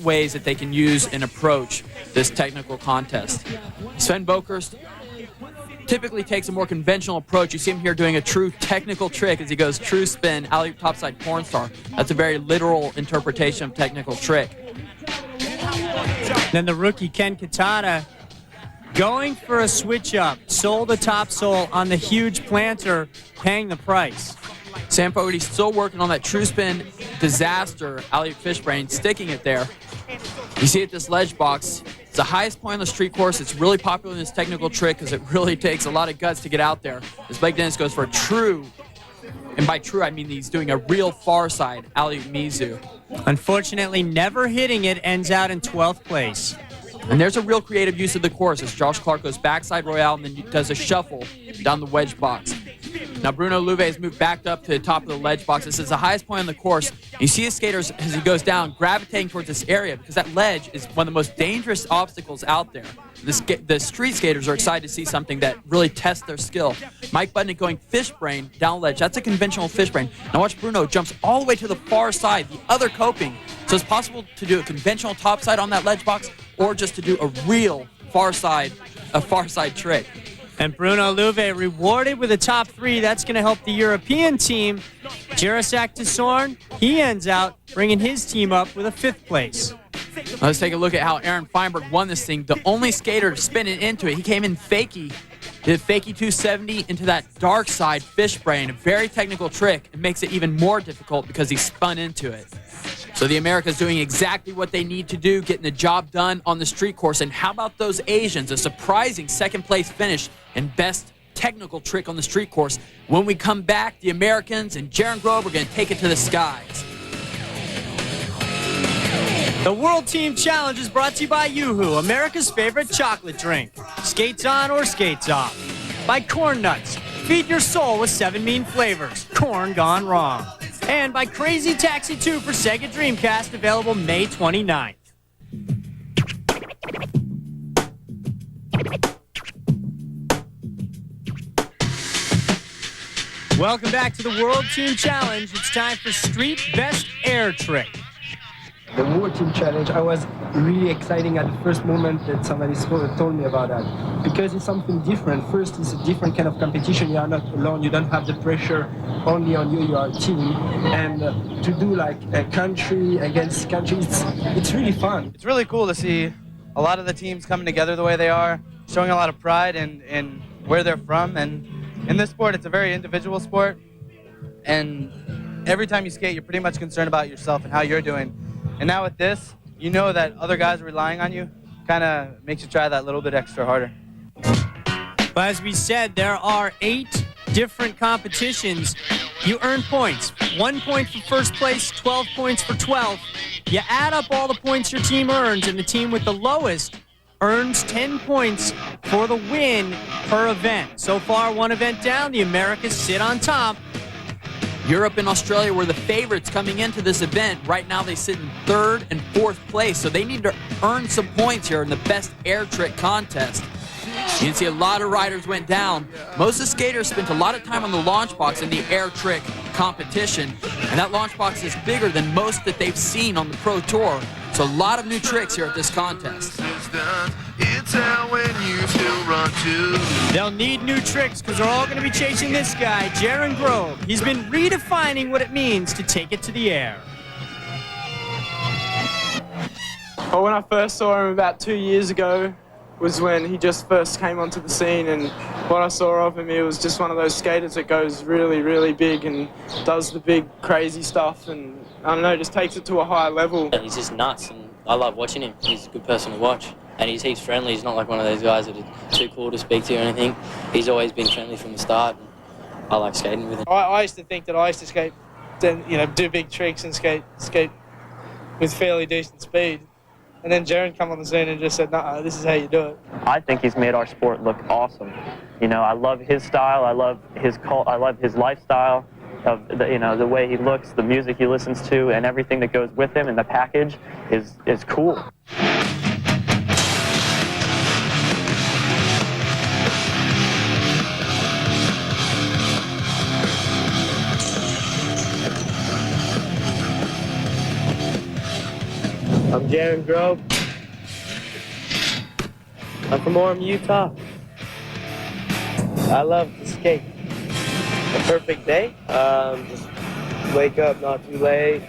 ways that they can use and approach this technical contest. Sven Bokerst typically takes a more conventional approach. You see him here doing a true technical trick as he goes true spin, alley-oop topside cornstar. That's a very literal interpretation of technical trick. Then the rookie Ken Katana going for a switch up, sole to top sole on the huge planter, paying the price. Sam Fogarty still working on that true spin disaster, alley-oop fishbrain, sticking it there. You see at this ledge box, it's the highest point on the street course. It's really popular in this technical trick because it really takes a lot of guts to get out there. As Blake Dennis goes for a true, and by true I mean he's doing a real far side alley-oop Mizu. Unfortunately, never hitting it, ends out in 12th place. And there's a real creative use of the course as Josh Clark goes backside royale and then does a shuffle down the wedge box. Now Bruno Louve has moved back up to the top of the ledge box. This is the highest point on the course. You see his skaters, as he goes down, gravitating towards this area because that ledge is one of the most dangerous obstacles out there. The street skaters are excited to see something that really tests their skill. Mike Budnick going fishbrain down ledge. That's a conventional fishbrain. Now watch Bruno jumps all the way to the far side, the other coping. So it's possible to do a conventional topside on that ledge box or just to do a real far side trick. And Bruno Louve rewarded with a top 3. That's going to help the European team. Jarasak Desorn, he ends out bringing his team up with a 5th place. Let's take a look at how Aaron Feinberg won this thing. The only skater to spin it into it. He came in fakie, did fakie 270 into that dark side fishbrain. A very technical trick. It makes it even more difficult because he spun into it. So the America's doing exactly what they need to do, getting the job done on the street course. And how about those Asians? A surprising 2nd place finish and best technical trick on the street course. When we come back, the Americans and Jaron Grove are going to take it to the skies. The World Team Challenge is brought to you by Yoo-Hoo, America's favorite chocolate drink. Skates on or skates off. By Corn Nuts. Feed your soul with 7 mean flavors. Corn gone wrong. And by Crazy Taxi 2 for Sega Dreamcast, available May 29th. Welcome back to the World Team Challenge. It's time for Street Best Air Trick. The World Team Challenge, I was really excited at the first moment that somebody told me about that. Because it's something different. First, it's a different kind of competition. You are not alone. You don't have the pressure only on you. You are a team. And to do like a country against country, it's really fun. It's really cool to see a lot of the teams coming together the way they are, showing a lot of pride in where they're from. And in this sport, it's a very individual sport. And every time you skate, you're pretty much concerned about yourself and how you're doing. And now with this, you know that other guys are relying on you. Kind of makes you try that little bit extra harder. But as we said, there are 8 different competitions. You earn points. 1 point for first place, 12 points for 12th. You add up all the points your team earns, and the team with the lowest earns 10 points for the win per event. So far, 1 event down, the Americas sit on top. Europe and Australia were the favorites coming into this event. Right now they sit in 3rd and 4th place, so they need to earn some points here in the best air trick contest. You can see a lot of riders went down. Most of the skaters spent a lot of time on the launch box in the air trick competition, and that launch box is bigger than most that they've seen on the Pro Tour. So a lot of new tricks here at this contest. They'll need new tricks because they're all going to be chasing this guy, Jaron Grove. He's been redefining what it means to take it to the air. Well, when I first saw him about 2 years ago was when he just first came onto the scene, and what I saw of him, he was just one of those skaters that goes really, really big and does the big, crazy stuff, and I don't know, just takes it to a higher level. He's just nuts, and I love watching him. He's a good person to watch, and he's heaps friendly. He's not like one of those guys that are too cool to speak to or anything. He's always been friendly from the start, and I like skating with him. I used to think that I used to skate, then do big tricks and skate with fairly decent speed. And then Jaron come on the scene and just said, "Nah, this is how you do it." I think he's made our sport look awesome. I love his style. I love his I love his lifestyle, of the way he looks, the music he listens to, and everything that goes with him. And the package is cool. I'm Jaron Grove. I'm from Orem, Utah. I love to skate. A perfect day. Just wake up not too late.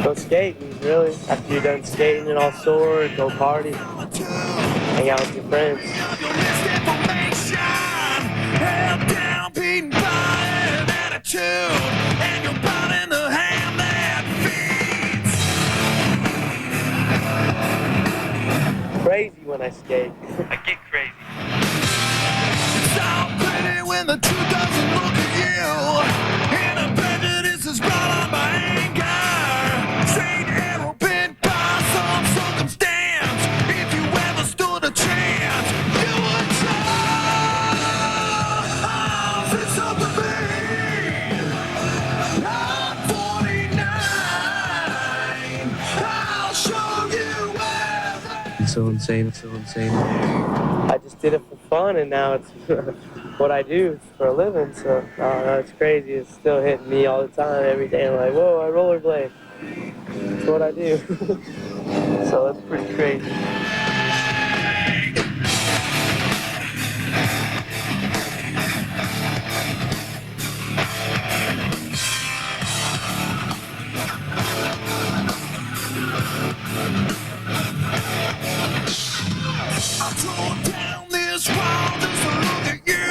Go skating, really. After you're done skating and all sore, go party. Hang out with your friends. Crazy when I skate. I get crazy. It's so pretty when the truth doesn't look at you, and a prejudice is brought on by anger. Straight arrow bent by some circumstance. If you ever stood a chance, you would try. It's up to me. I'm 49. I'll show you where. It's so insane, it's so insane. I just did it for fun, and now it's what I do for a living, so it's crazy. It's still hitting me all the time, every day. I'm like, whoa, I rollerblade. It's what I do. So it's pretty crazy.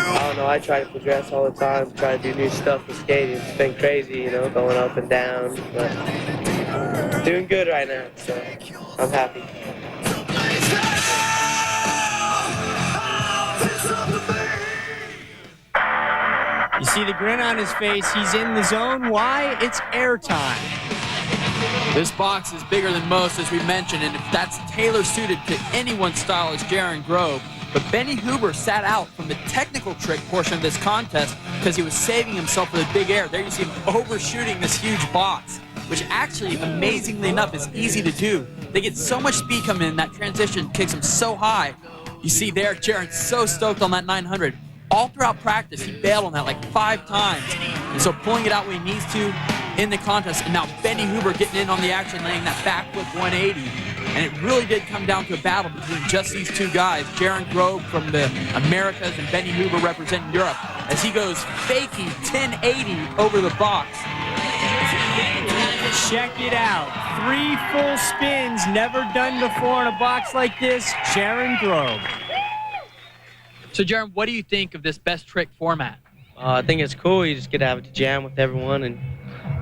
I don't know, I try to progress all the time, try to do new stuff with skating. It's been crazy, you know, going up and down, but doing good right now, so I'm happy. You see the grin on his face. He's in the zone. Why? It's airtime. This box is bigger than most, as we mentioned, and if that's tailor-suited to anyone's style as Jaron Grove. But Benny Huber sat out from the technical trick portion of this contest because he was saving himself for the big air. There you see him overshooting this huge box, which actually, amazingly enough, is easy to do. They get so much speed coming in, that transition kicks him so high. You see there, Jaron's so stoked on that 900. All throughout practice, he bailed on that like 5 times. And so pulling it out when he needs to in the contest. And now Benny Huber getting in on the action, laying that backflip 180. And it really did come down to a battle between just these two guys, Jaron Grove from the Americas and Benny Huber representing Europe, as he goes fakie 1080 over the box. Check it out. 3 full spins, never done before in a box like this. Jaron Grove. So, Jaron, what do you think of this best trick format? I think it's cool. You just get to have it to jam with everyone, and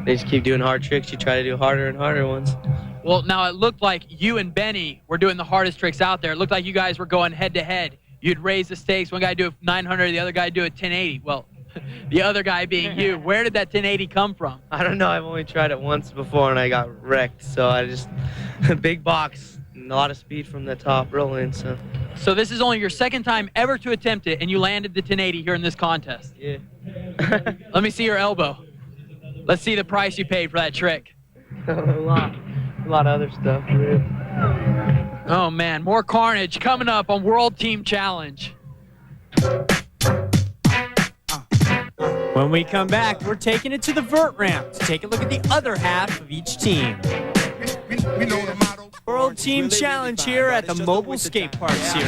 they just keep doing hard tricks. You try to do harder and harder ones. Well, now it looked like you and Benny were doing the hardest tricks out there. It looked like you guys were going head-to-head. You'd raise the stakes. One guy do a 900, the other guy do a 1080. Well, the other guy being you. Where did that 1080 come from? I don't know. I've only tried it once before, and I got wrecked. So I just, big box, and a lot of speed from the top rolling. So this is only your second time ever to attempt it, and you landed the 1080 here in this contest. Yeah. Let me see your elbow. Let's see the price you paid for that trick. A lot of other stuff. Really. Oh, man. More carnage coming up on World Team Challenge. When we come back, we're taking it to the vert ramp to take a look at the other half of each team. World Team Challenge here at the Mobile Skate Park Series.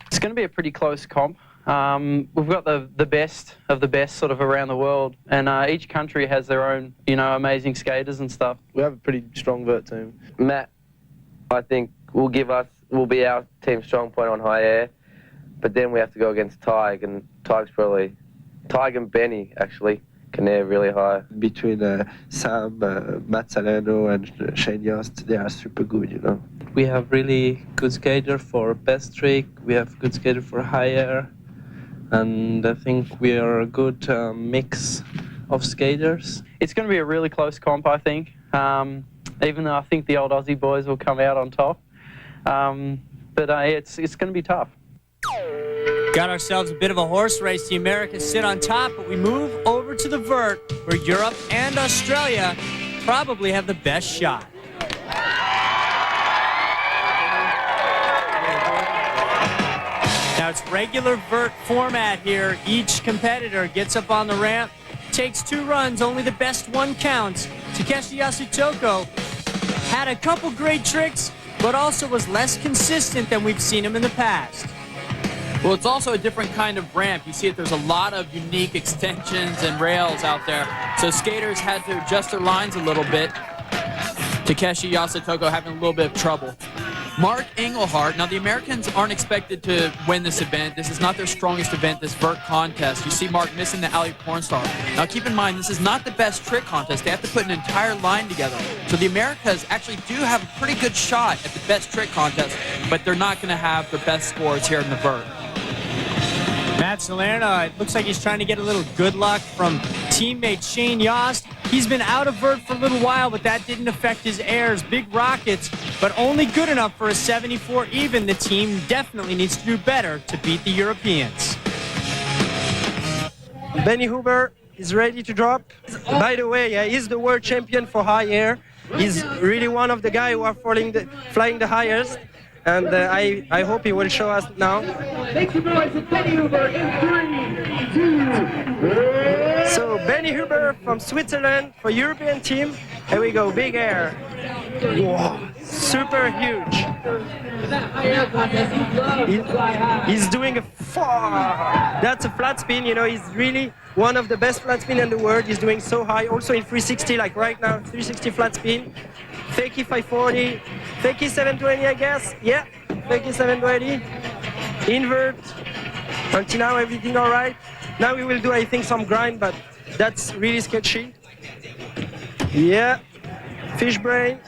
It's going to be a pretty close comp. We've got the best of the best sort of around the world, and each country has their own, amazing skaters and stuff. We have a pretty strong vert team. Matt, I think will be our team strong point on high air, but then we have to go against Tig, and Tig and Benny actually. can air really high. Between Sam, Matt Salerno, and Shane Yost, they are super good, you know. We have really good skater for best trick. We have good skater for high air. And I think we are a good mix of skaters. It's going to be a really close comp, I think. Even though I think the old Aussie boys will come out on top. But it's going to be tough. Got ourselves a bit of a horse race. The Americans sit on top, but we move over to the Vert, where Europe and Australia probably have the best shot. Now it's regular Vert format here. Each competitor gets up on the ramp, takes 2 runs, only the best one counts. Takeshi Yasutoko had a couple great tricks, but also was less consistent than we've seen him in the past. Well, it's also a different kind of ramp. You see it, there's a lot of unique extensions and rails out there. So skaters had to adjust their lines a little bit. Takeshi Yasutoko having a little bit of trouble. Mark Engelhardt. Now, the Americans aren't expected to win this event. This is not their strongest event, this Vert contest. You see Mark missing the alley porn star. Now, keep in mind, this is not the best trick contest. They have to put an entire line together. So the Americas actually do have a pretty good shot at the best trick contest, but they're not going to have their best scores here in the Vert. Matt Salerno, it looks like he's trying to get a little good luck from teammate Shane Yost. He's been out of Vert for a little while, but that didn't affect his airs. Big rockets, but only good enough for a 74 even. The team definitely needs to do better to beat the Europeans. Benny Huber is ready to drop. By the way, he's the world champion for high air. He's really one of the guys who are flying the highest. And I hope he will show us now. So Benny Huber from Switzerland for European team. Here we go, big air. Wow, super huge. He's doing a that's a flat spin. You know, he's really one of the best flat spin in the world. He's doing so high. Also in 360, like right now, 360 flat spin. Fakie 540, Fakie 720, I guess. Yeah, Fakie 720. Invert. Until now, everything all right. Now we will do, I think, some grind, but that's really sketchy. Yeah. Fish brain.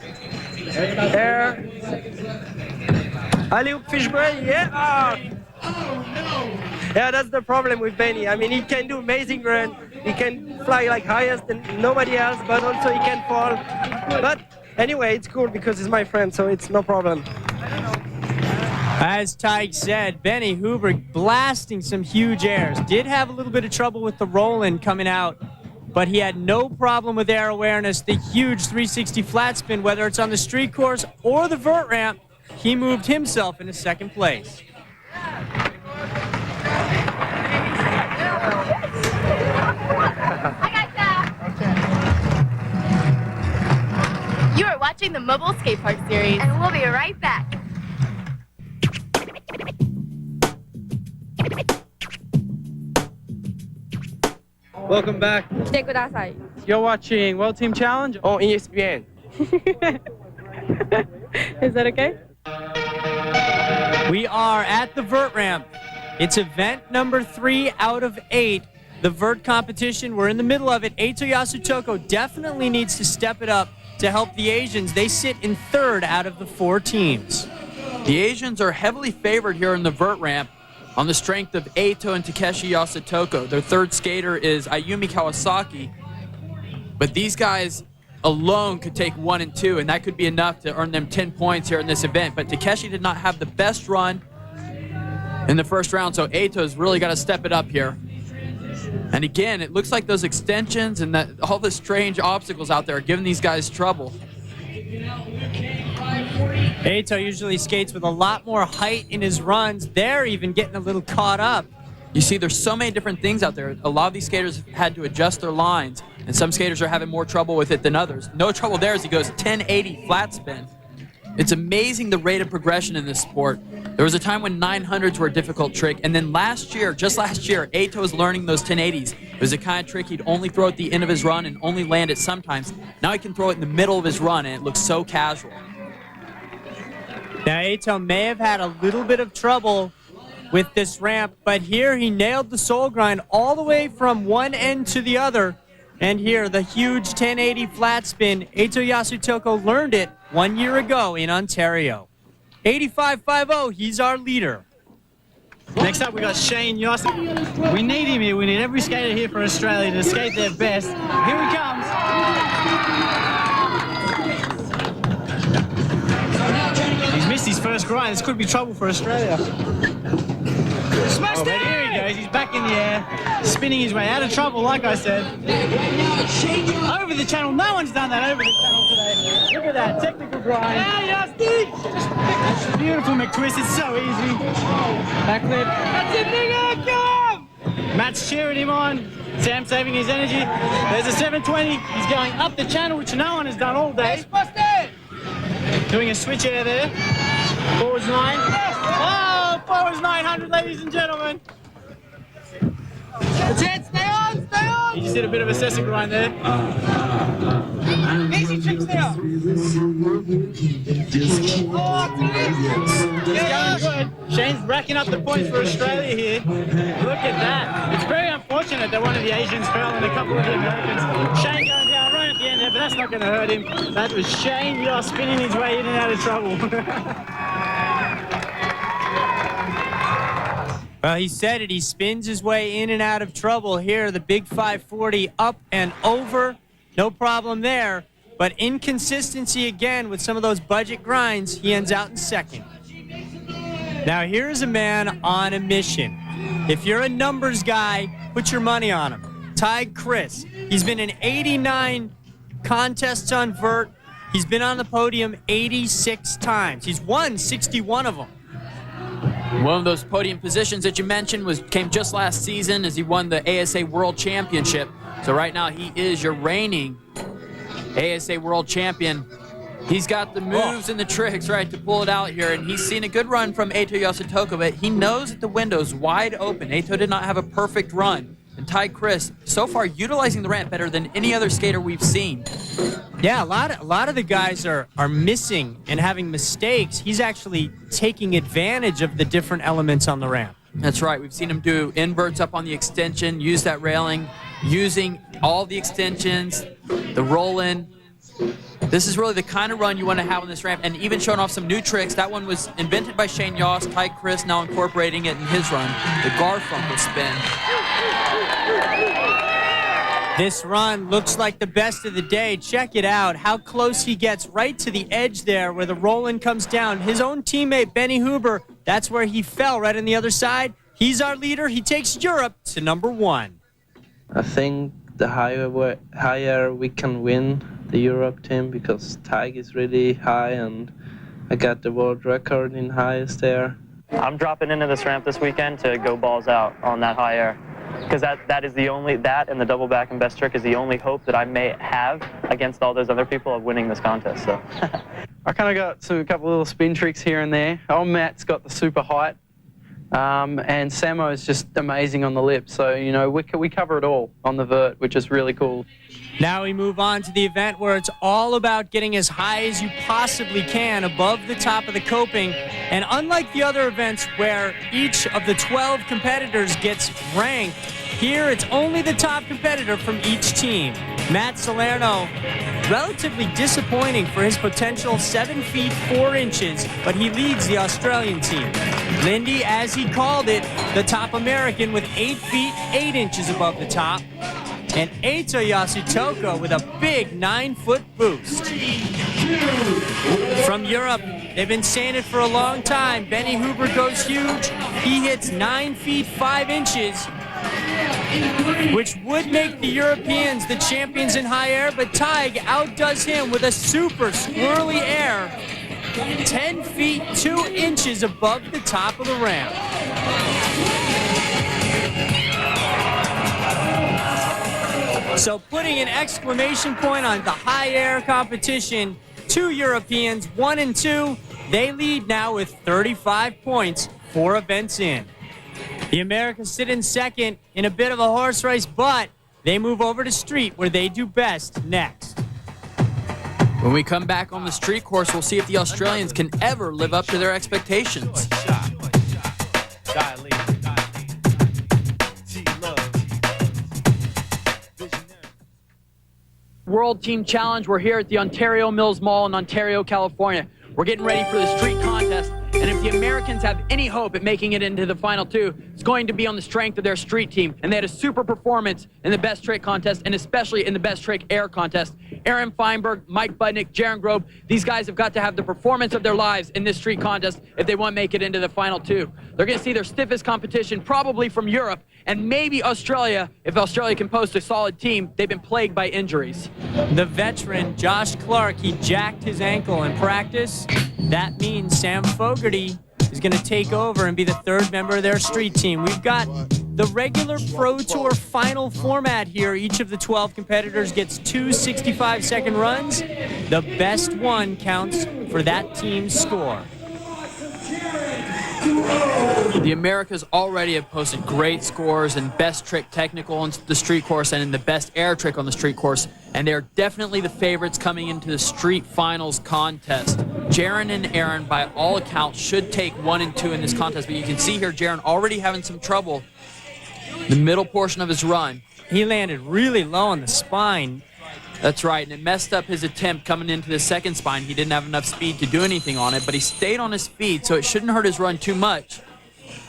Air. Alley-oop fish brain. Yeah. Yeah, that's the problem with Benny. I mean, he can do amazing run. He can fly like highest than nobody else, but also he can fall. But anyway, it's cool because he's my friend, so it's no problem. As Tyke said, Benny Huber blasting some huge airs. Did have a little bit of trouble with the roll-in coming out, but he had no problem with air awareness. The huge 360 flat spin, whether it's on the street course or the Vert ramp, he moved himself into second place. You are watching the Mobile Skate Park Series, and we'll be right back. Welcome back. You're watching World Team Challenge on ESPN. Is that okay? We are at the Vert ramp. It's event number 3 out of 8. The Vert competition, we're in the middle of it. Eito Yasutoko definitely needs to step it up to help the Asians. They sit in 3rd out of the 4 teams. The Asians are heavily favored here in the Vert ramp on the strength of Eito and Takeshi Yasutoko. Their 3rd skater is Ayumi Kawasaki. But these guys alone could take 1 and 2, and that could be enough to earn them 10 points here in this event. But Takeshi did not have the best run in the first round, so Eito's really got to step it up here. And again, it looks like those extensions and all the strange obstacles out there are giving these guys trouble. Eito usually skates with a lot more height in his runs. They're even getting a little caught up. You see, there's so many different things out there. A lot of these skaters have had to adjust their lines, and some skaters are having more trouble with it than others. No trouble there as he goes 1080 flat spin. It's amazing the rate of progression in this sport. There was a time when 900s were a difficult trick, and then last year, just last year, Eito was learning those 1080s. It was the kind of trick he'd only throw at the end of his run and only land it sometimes. Now he can throw it in the middle of his run, and it looks so casual. Now, Eito may have had a little bit of trouble with this ramp, but here he nailed the soul grind all the way from one end to the other. And here, the huge 1080 flat spin. Eito Yasutoko learned it 1 year ago in Ontario. 85.50, he's our leader. Next up, we got Shane Yost. We need him here. We need every skater here for Australia to skate their best. Here he comes. He's missed his first grind. This could be trouble for Australia. Smashed it! Here he goes. He's back in the air, spinning his way out of trouble, like I said. Over the channel. No one's done that over the channel today. Look at that technical grind. Yeah, Yosty! Beautiful McTwist. It's so easy. Backflip. That's it, nigga! Come! Matt's cheering him on. Sam saving his energy. There's a 720. He's going up the channel, which no one has done all day. Doing a switch air there. Forwards 9. Oh, forwards 900, ladies and gentlemen. That's it. Stay on, stay on. He just did a bit of a Sessa grind there. Easy tricks there. He's going good. Shane's racking up the points for Australia here. Look at that. It's very unfortunate that one of the Asians fell and a couple of the Americans. Shane going down right at the end there, but that's not going to hurt him. That was Shane Yost spinning his way in and out of trouble. Well, he said it. He spins his way in and out of trouble here. The big 540 up and over. No problem there. But inconsistency again with some of those budget grinds. He ends out in second. Now, here's a man on a mission. If you're a numbers guy, put your money on him. Tig Chris. He's been in 89 contests on Vert. He's been on the podium 86 times. He's won 61 of them. One of those podium positions that you mentioned came just last season as he won the ASA World Championship. So right now he is your reigning ASA World Champion. He's got the moves and the tricks, right, to pull it out here, and he's seen a good run from Eito Yasutoko, but he knows that the window's wide open. Eito did not have a perfect run. And Tig Chris, so far, utilizing the ramp better than any other skater we've seen. Yeah, a lot of the guys are missing and having mistakes. He's actually taking advantage of the different elements on the ramp. That's right. We've seen him do inverts up on the extension, use that railing, using all the extensions, the roll-in. This is really the kind of run you want to have on this ramp, and even showing off some new tricks. That one was invented by Shane Yost. Tig Chris now incorporating it in his run, the Garfunkel spin. This run looks like the best of the day. Check it out, how close he gets right to the edge there where the roll-in comes down. His own teammate, Benny Huber, that's where he fell, right on the other side. He's our leader. He takes Europe to number 1. I think the higher we can win the Europe team, because Tig is really high and I got the world record in highest there. I'm dropping into this ramp this weekend to go balls out on that high air, because that is the only, that and the double back and best trick is the only hope that I may have against all those other people of winning this contest. So I kind of got a couple little spin tricks here and there. Old Matt's got the super height, and Samo is just amazing on the lip. So, you know, we cover it all on the vert, which is really cool. Now we move on to the event where it's all about getting as high as you possibly can above the top of the coping. And unlike the other events where each of the 12 competitors gets ranked, here it's only the top competitor from each team. Matt Salerno, relatively disappointing for his potential 7 feet 4 inches, but he leads the Australian team. Lindy, as he called it, the top American with 8 feet 8 inches above the top. And Eito Yasutoko with a big 9-foot boost. From Europe, they've been saying it for a long time. Benny Huber goes huge. He hits 9 feet 5 inches, which would make the Europeans the champions in high air, but Tig outdoes him with a super squirrely air, 10 feet 2 inches above the top of the ramp. So putting an exclamation point on the high air competition, 2 Europeans, 1 and 2, they lead now with 35 points, 4 events in. The Americans sit in second in a bit of a horse race, but they move over to street where they do best next. When we come back on the street course, we'll see if the Australians can ever live up to their expectations. World Team Challenge. We're here at the Ontario Mills Mall in Ontario, California. We're getting ready for the street contest, and if the Americans have any hope at making it into the final two, it's going to be on the strength of their street team. And they had a super performance in the best trick contest, and especially in the best trick air contest. Aaron Feinberg, Mike Budnick, Jaron Grobe, these guys have got to have the performance of their lives in this street contest if they want to make it into the final two. They're going to see their stiffest competition, probably from Europe, and maybe Australia, if Australia can post a solid team. They've been plagued by injuries. The veteran, Josh Clark, he jacked his ankle in practice. That means Sam Fogarty is going to take over and be the third member of their street team. We've got the regular Pro Tour final format here. Each of the 12 competitors gets 2 65-second runs. The best one counts for that team's score. The Americas already have posted great scores in best trick technical on the street course and in the best air trick on the street course, and they're definitely the favorites coming into the street finals contest. Jaron and Aaron, by all accounts, should take 1 and 2 in this contest, but you can see here Jaron already having some trouble in the middle portion of his run. He landed really low on the spine. That's right, and it messed up his attempt coming into the second spine. He didn't have enough speed to do anything on it, but he stayed on his feet, so it shouldn't hurt his run too much.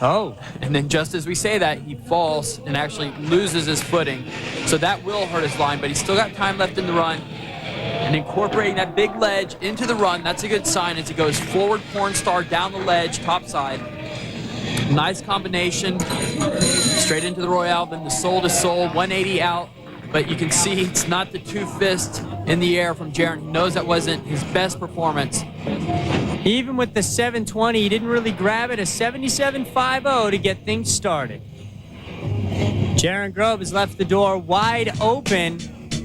Oh. And then just as we say that, he falls and actually loses his footing. So that will hurt his line, but he's still got time left in the run. And incorporating that big ledge into the run, that's a good sign as he goes forward porn star down the ledge, top side. Nice combination. Straight into the Royale, then the soul to soul, 180 out. But you can see it's not the 2 fists in the air from Jaron. He knows that wasn't his best performance. Even with the 720, he didn't really grab it. A 77.50 to get things started. Jaron Grobe has left the door wide open.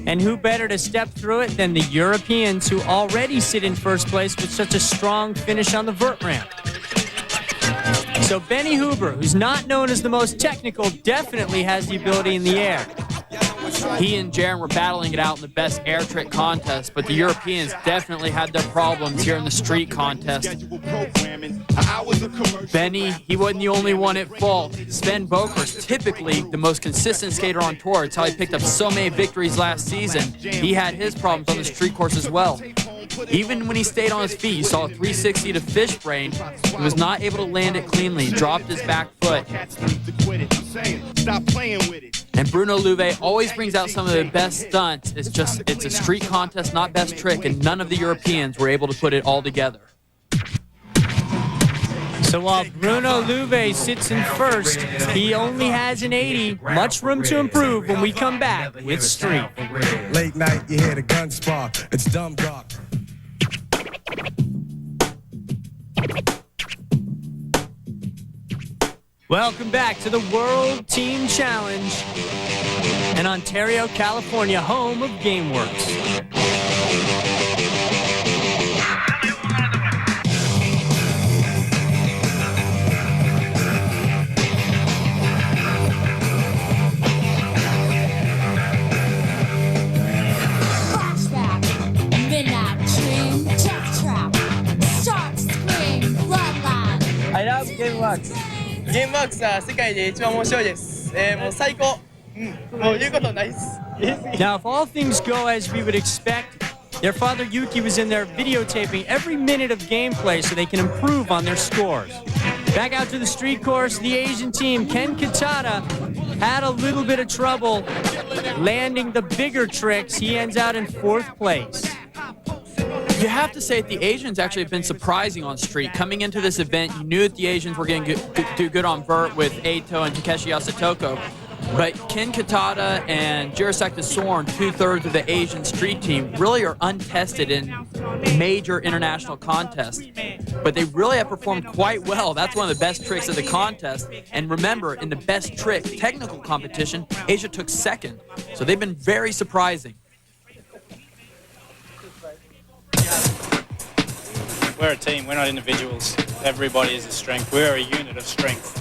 And who better to step through it than the Europeans who already sit in first place with such a strong finish on the vert ramp. So Benny Huber, who's not known as the most technical, definitely has the ability in the air. He and Jaron were battling it out in the best air trick contest, but the Europeans definitely had their problems here in the street contest. Benny, he wasn't the only one at fault. Sven Boker's typically the most consistent skater on tour. It's how he picked up so many victories last season. He had his problems on the street course as well. Even when he stayed on his feet, you saw a 360 to Fishbrain. He was not able to land it cleanly. He dropped his back foot. And Bruno Louvet always brings out some of the best stunts. It's a street contest, not best trick, and none of the Europeans were able to put it all together. So while Bruno Louvet sits in first, he only has an 80. Much room to improve when we come back with street. Late night, you hear the gun spark. It's dumb dark. Welcome back to the World Team Challenge in Ontario, California, home of GameWorks. I love GameWorks. GameWorks は世界で一番面白いです。もう最高。もう言うことないです。Now, if all things go as we would expect, their father Yuki was in there videotaping every minute of gameplay so they can improve on their scores. Back out to the street course, the Asian team, Ken Katada, had a little bit of trouble landing the bigger tricks. He ends out in 4th place. You have to say that the Asians actually have been surprising on street. Coming into this event, you knew that the Asians were going to do good on vert with Eito and Takeshi Yasutoko. But Ken Katada and Jirasek Soren, 2/3 of the Asian street team, really are untested in major international contests. But they really have performed quite well. That's one of the best tricks of the contest. And remember, in the best trick technical competition, Asia took 2nd. So they've been very surprising. We're a team, we're not individuals. Everybody is a strength. We're a unit of strength.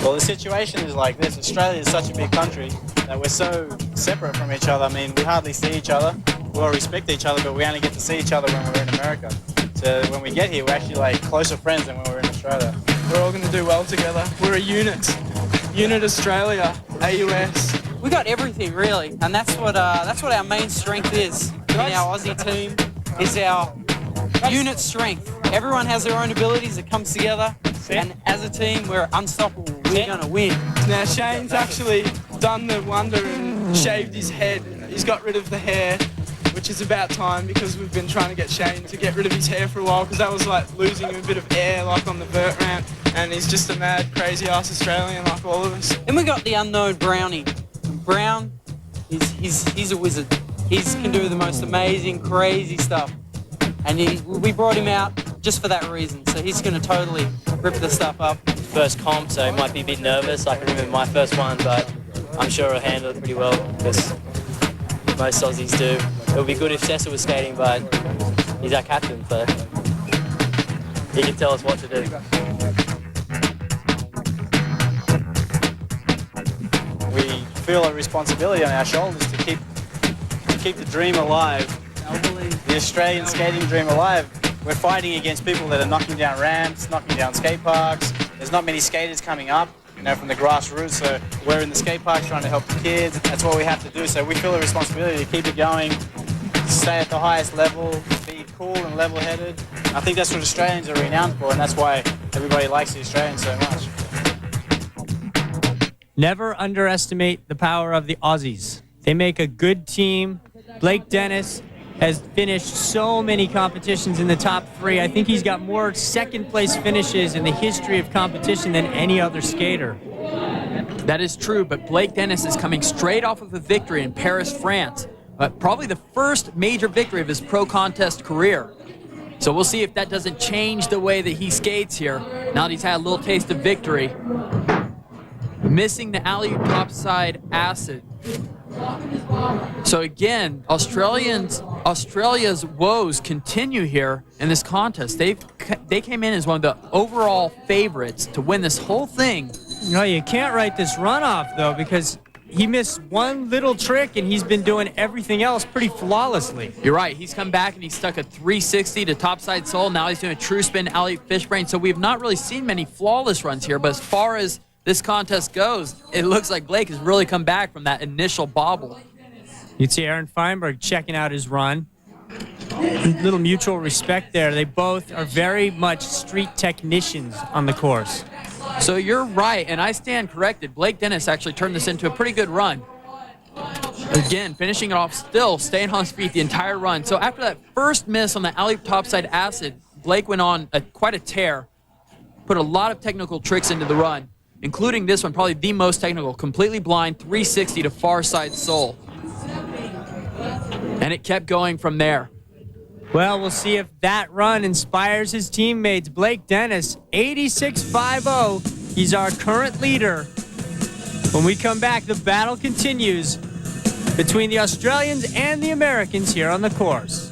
Well, the situation is like this. Australia is such a big country that we're so separate from each other. I mean, we hardly see each other. We all respect each other, but we only get to see each other when we're in America. So when we get here, we're actually like closer friends than when we're in Australia. We're all going to do well together. We're a unit. Unit Australia, AUS. we got everything really, and that's what our main strength is in our Aussie team, is our unit strength. Everyone has their own abilities. It comes together, and as a team, we're unstoppable. We're gonna win. Now Shane's actually done the wonder and shaved his head. He's got rid of the hair, which is about time because we've been trying to get Shane to get rid of his hair for a while because that was like losing him a bit of air like on the Vert ramp, and he's just a mad, crazy-ass Australian like all of us. And we got the unknown Brownie. Brown, he's a wizard. He can do the most amazing, crazy stuff. And we brought him out just for that reason. So he's going to totally rip the stuff up. First comp, so he might be a bit nervous. I can remember my first one, but I'm sure he'll handle it pretty well because most Aussies do. It would be good if Cecil was skating, but he's our captain, so he can tell us what to do. We feel a responsibility on our shoulders to keep the dream alive, the Australian skating dream alive. We're fighting against people that are knocking down ramps, knocking down skate parks. There's not many skaters coming up, from the grassroots, so we're in the skate parks trying to help the kids. That's what we have to do, so we feel a responsibility to keep it going, stay at the highest level, be cool and level-headed. I think that's what Australians are renowned for, and that's why everybody likes the Australians so much. Never underestimate the power of the Aussies. They make a good team. Blake Dennis has finished so many competitions in the top 3. I think he's got more second-place finishes in the history of competition than any other skater. That is true, but Blake Dennis is coming straight off of a victory in Paris, France. Probably the first major victory of his pro contest career. So we'll see if that doesn't change the way that he skates here, now that he's had a little taste of victory. Missing the alley-oop topside acid. So again, Australia's woes continue here in this contest. They came in as one of the overall favorites to win this whole thing. No, you can't write this run off, though, because he missed one little trick, and he's been doing everything else pretty flawlessly. You're right. He's come back, and he stuck a 360 to topside sole. Now he's doing a true spin alley-oop fishbrain. So we have not really seen many flawless runs here, but as far as this contest goes, it looks like Blake has really come back from that initial bobble. You'd see Aaron Feinberg checking out his run. A little mutual respect there. They both are very much street technicians on the course. So you're right, and I stand corrected. Blake Dennis actually turned this into a pretty good run. Again, finishing it off still, staying on his feet the entire run. So after that first miss on the alley-oop topside acid, Blake went on quite a tear, put a lot of technical tricks into the run, including this one, probably the most technical, completely blind 360 to far side sole. And it kept going from there. Well, we'll see if that run inspires his teammates. Blake Dennis, 86.50. He's our current leader. When we come back, the battle continues between the Australians and the Americans here on the course.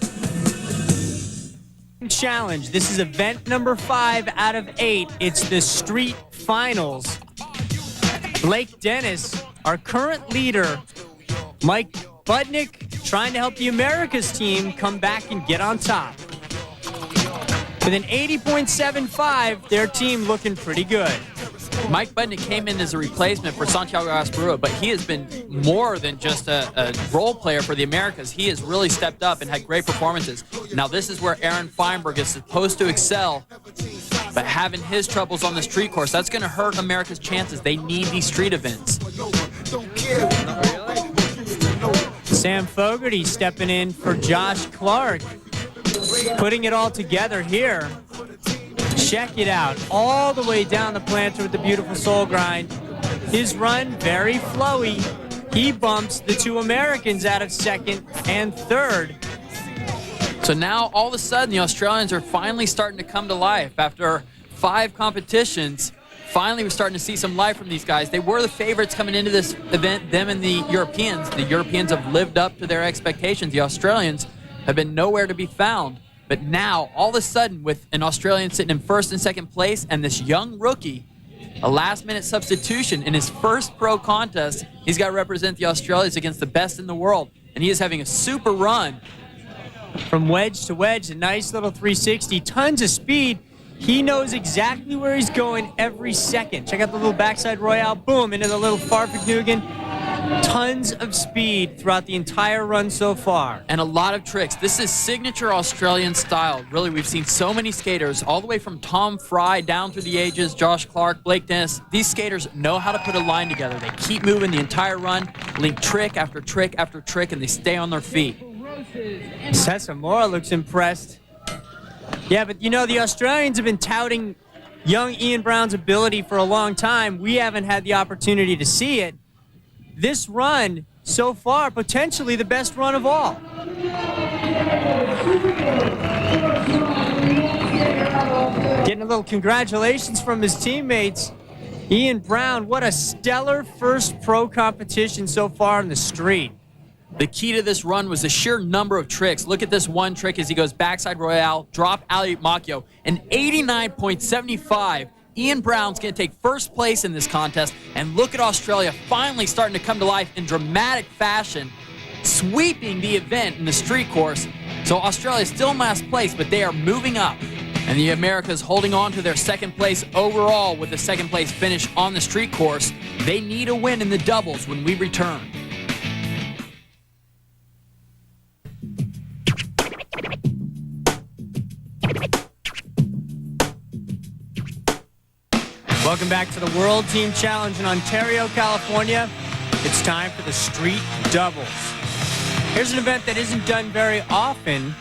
Challenge. This is event number 5 out of 8. It's the street finals. Blake Dennis, our current leader. Mike Budnick trying to help the Americas team come back and get on top. With an 80.75, their team looking pretty good. Mike Budnick came in as a replacement for Santiago Asperua, but he has been more than just a role player for the Americas. He has really stepped up and had great performances. Now this is where Aaron Feinberg is supposed to excel, but having his troubles on the street course, that's going to hurt America's chances. They need these street events. Sam Fogarty stepping in for Josh Clark, putting it all together here. Check it out, all the way down the planter with the beautiful soul grind. His run, very flowy. He bumps the 2 Americans out of second and third. So now, all of a sudden, the Australians are finally starting to come to life. After 5 competitions, finally we're starting to see some life from these guys. They were the favorites coming into this event, them and the Europeans. The Europeans have lived up to their expectations. The Australians have been nowhere to be found. But now, all of a sudden, with an Australian sitting in first and second place and this young rookie, a last-minute substitution in his first pro contest, he's got to represent the Australians against the best in the world. And he is having a super run. From wedge to wedge, a nice little 360, tons of speed. He knows exactly where he's going every second. Check out the little backside royale, boom, into the little Farfignugan. Tons of speed throughout the entire run so far. And a lot of tricks. This is signature Australian style. Really, we've seen so many skaters, all the way from Tom Fry down through the ages, Josh Clark, Blake Dennis. These skaters know how to put a line together. They keep moving the entire run, link trick after trick after trick, and they stay on their feet. Sesamora looks impressed. Yeah, but you know, the Australians have been touting young Ian Brown's ability for a long time. We haven't had the opportunity to see it. This run, so far, potentially the best run of all. Getting a little congratulations from his teammates. Ian Brown, what a stellar first pro competition so far on the street. The key to this run was the sheer number of tricks. Look at this one trick as he goes backside royale, drop alley-oop Macchio, an 89.75. Ian Brown's going to take first place in this contest, and look at Australia finally starting to come to life in dramatic fashion, sweeping the event in the street course. So Australia is still in last place, but they are moving up. And the Americas holding on to their second place overall with the second place finish on the street course. They need a win in the doubles when we return. Welcome back to the World Team Challenge in Ontario, California. It's time for the street doubles. Here's an event that isn't done very often.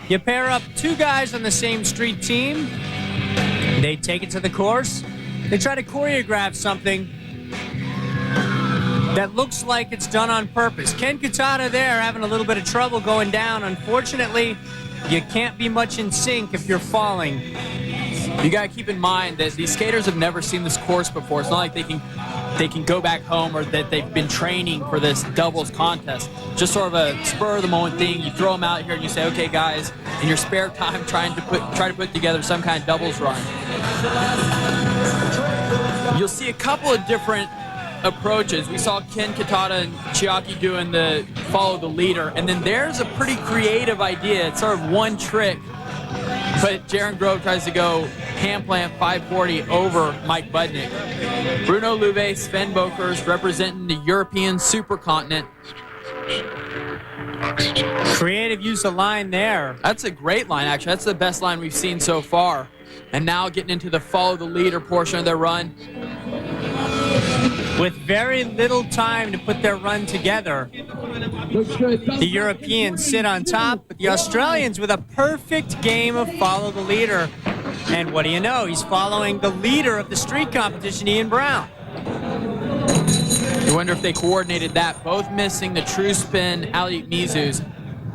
You pair up two guys on the same street team. They take it to the course. They try to choreograph something that looks like it's done on purpose. Ken Kitata there having a little bit of trouble going down. Unfortunately, you can't be much in sync if you're falling. You got to keep in mind that these skaters have never seen this course before. It's not like they can go back home or that they've been training for this doubles contest. Just sort of a spur of the moment thing. You throw them out here and you say, okay, guys, in your spare time, try to put together some kind of doubles run. You'll see a couple of different approaches. We saw Ken Kitata and Chiaki doing the follow the leader, and then there's a pretty creative idea. It's sort of one trick, but Jaron Grove tries to go hand plant 540 over Mike Budnick. Bruno Louvet, Sven Bokers representing the European supercontinent. Creative use of line there. That's a great line, actually. That's the best line we've seen so far. And now getting into the follow the leader portion of their run. With very little time to put their run together, the Europeans sit on top, but the Australians with a perfect game of follow the leader. And what do you know? He's following the leader of the street competition, Ian Brown. You wonder if they coordinated that, both missing the true spin alley-oop Mizus.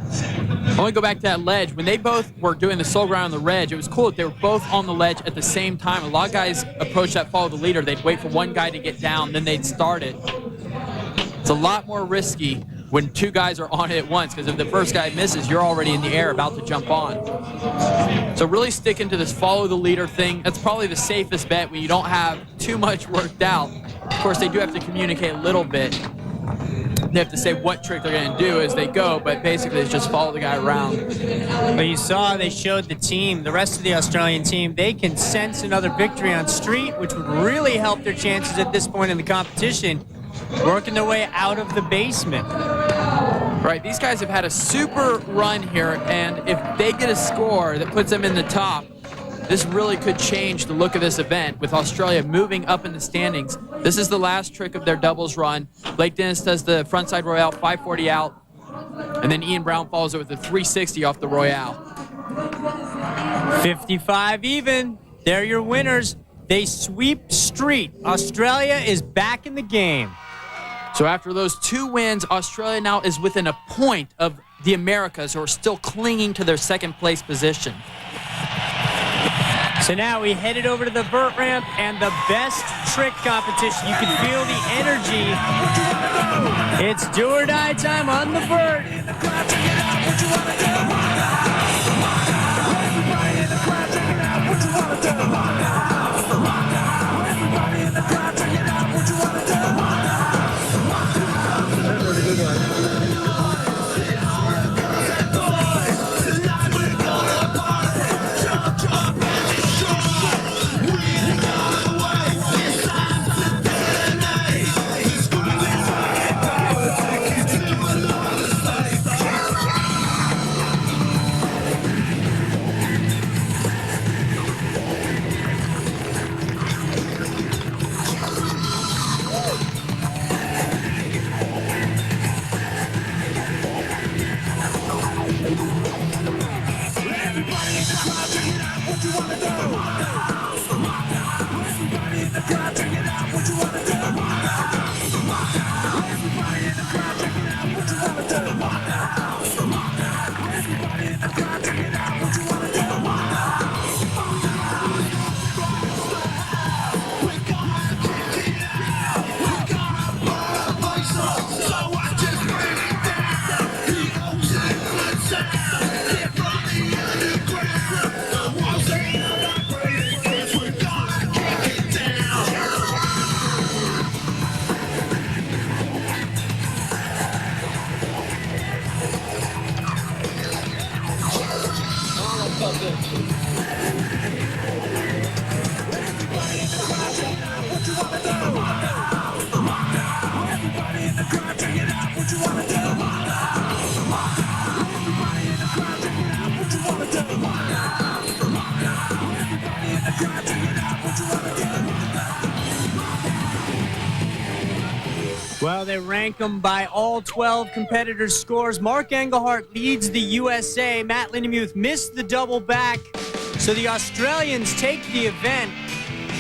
I want to go back to that ledge. When they both were doing the soul grind on the ledge, it was cool that they were both on the ledge at the same time. A lot of guys approach that follow the leader. They'd wait for one guy to get down, then they'd start it. It's a lot more risky when two guys are on it at once, because if the first guy misses, you're already in the air about to jump on. So really sticking to this follow the leader thing. That's probably the safest bet when you don't have too much worked out. Of course, they do have to communicate a little bit. They have to say what trick they're going to do as they go, but basically it's just follow the guy around. But you saw they showed the team, the rest of the Australian team, they can sense another victory on street, which would really help their chances at this point in the competition, working their way out of the basement. Right, these guys have had a super run here, and if they get a score that puts them in the top, this really could change the look of this event with Australia moving up in the standings. This is the last trick of their doubles run. Blake Dennis does the frontside royale, 540 out, and then Ian Brown follows it with a 360 off the royale. 55 even. They're your winners. They sweep street. Australia is back in the game. So after those two wins, Australia now is within a point of the Americas, who are still clinging to their second place position. So now we headed over to the vert ramp and the best trick competition. You can feel the energy. It's do or die time on the vert. Well, they rank them by all 12 competitors' scores. Mark Engelhardt leads the USA. Matt Lindemuth missed the double back. So the Australians take the event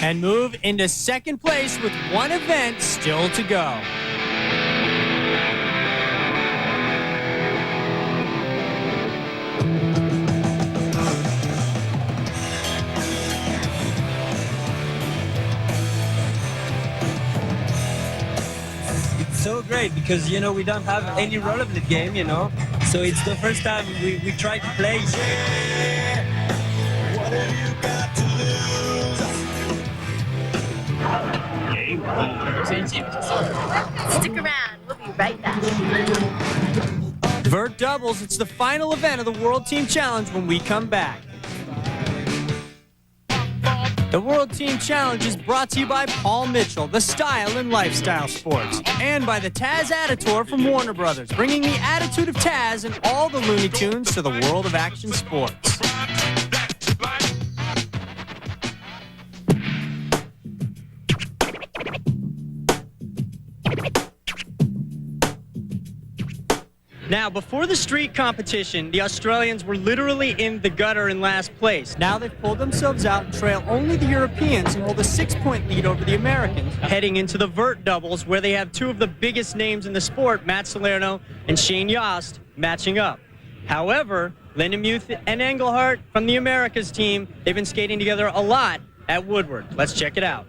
and move into second place with one event still to go. So great because we don't have any rollerblade game, so it's the first time we try to play. Stick around. We'll be right back. Vert doubles. It's the final event of the World Team Challenge when we come back. The World Team Challenge is brought to you by Paul Mitchell, the style and lifestyle sports, and by the Taz Attitour from Warner Brothers, bringing the attitude of Taz and all the Looney Tunes to the world of action sports. Now, before the street competition, the Australians were literally in the gutter in last place. Now they've pulled themselves out and trail only the Europeans and hold a 6-point lead over the Americans, heading into the Vert doubles, where they have two of the biggest names in the sport, Matt Salerno and Shane Yost, matching up. However, Lindemuth and Engelhardt from the Americas team, they've been skating together a lot at Woodward. Let's check it out.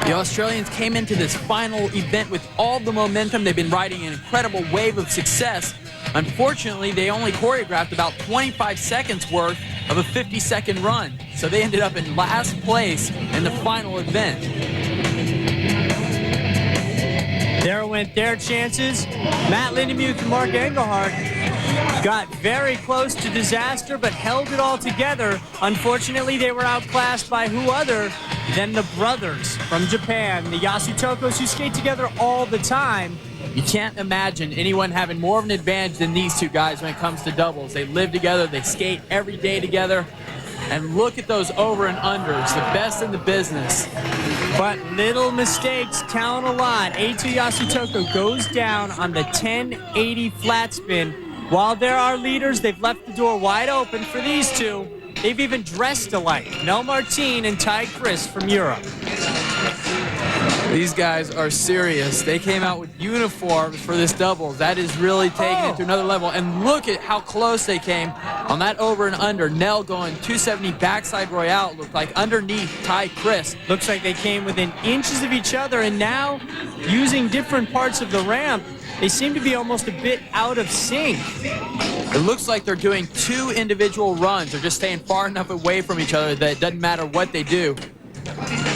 The Australians came into this final event with all the momentum. They've been riding an incredible wave of success. Unfortunately, they only choreographed about 25 seconds worth of a 50-second run. So they ended up in last place in the final event. There went their chances. Matt Lindemuth and Mark Engelhardt got very close to disaster, but held it all together. Unfortunately, they were outclassed by who other than the brothers from Japan, the Yasutokos, who skate together all the time. You can't imagine anyone having more of an advantage than these two guys when it comes to doubles. They live together, they skate every day together. And look at those over and unders, the best in the business. But little mistakes count a lot. A2 Yasutoko goes down on the 1080 flat spin. While there are leaders, they've left the door wide open for these two. They've even dressed alike. Nel Martin and Ty Chris from Europe. These guys are serious. They came out with uniforms for this doubles. That is really taking it to another level. And look at how close they came on that over and under. Nell going 270 backside Royale. Looked like underneath Ty Chris. Looks like they came within inches of each other, and now using different parts of the ramp, they seem to be almost a bit out of sync. It looks like they're doing two individual runs. They're just staying far enough away from each other that it doesn't matter what they do.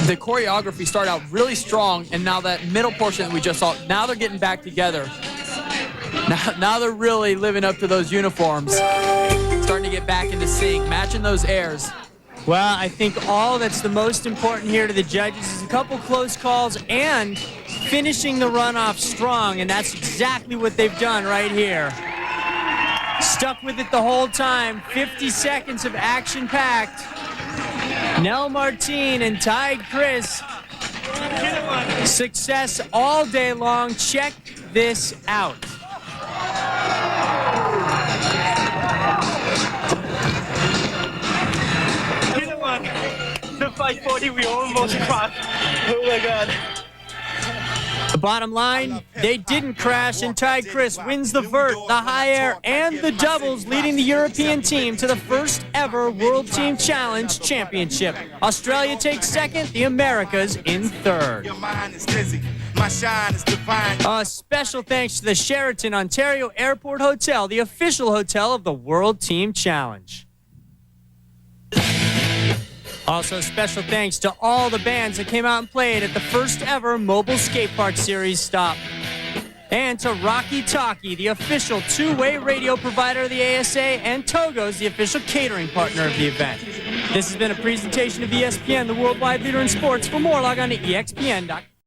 The choreography started out really strong, and now that middle portion that we just saw, now they're getting back together. Now they're really living up to those uniforms. Starting to get back into sync, matching those airs. Well, I think all that's the most important here to the judges is a couple close calls and finishing the run off strong, and that's exactly what they've done right here. Stuck with it the whole time. 50 seconds of action-packed. Nel Martin and Ty Chris. Success all day long. Check this out. The 540 we almost crashed. Oh my god. The bottom line, they didn't crash, and Ty Chris wins the vert, the high air, and the doubles, leading the European team to the first ever World Team Challenge Championship. Australia takes second, the Americas in third. A special thanks to the Sheraton Ontario Airport Hotel, the official hotel of the World Team Challenge. Also, special thanks to all the bands that came out and played at the first ever Mobile Skate Park Series stop. And to Rocky Talkie, the official two-way radio provider of the ASA, and Togo's, the official catering partner of the event. This has been a presentation of ESPN, the worldwide leader in sports. For more, log on to ESPN.com.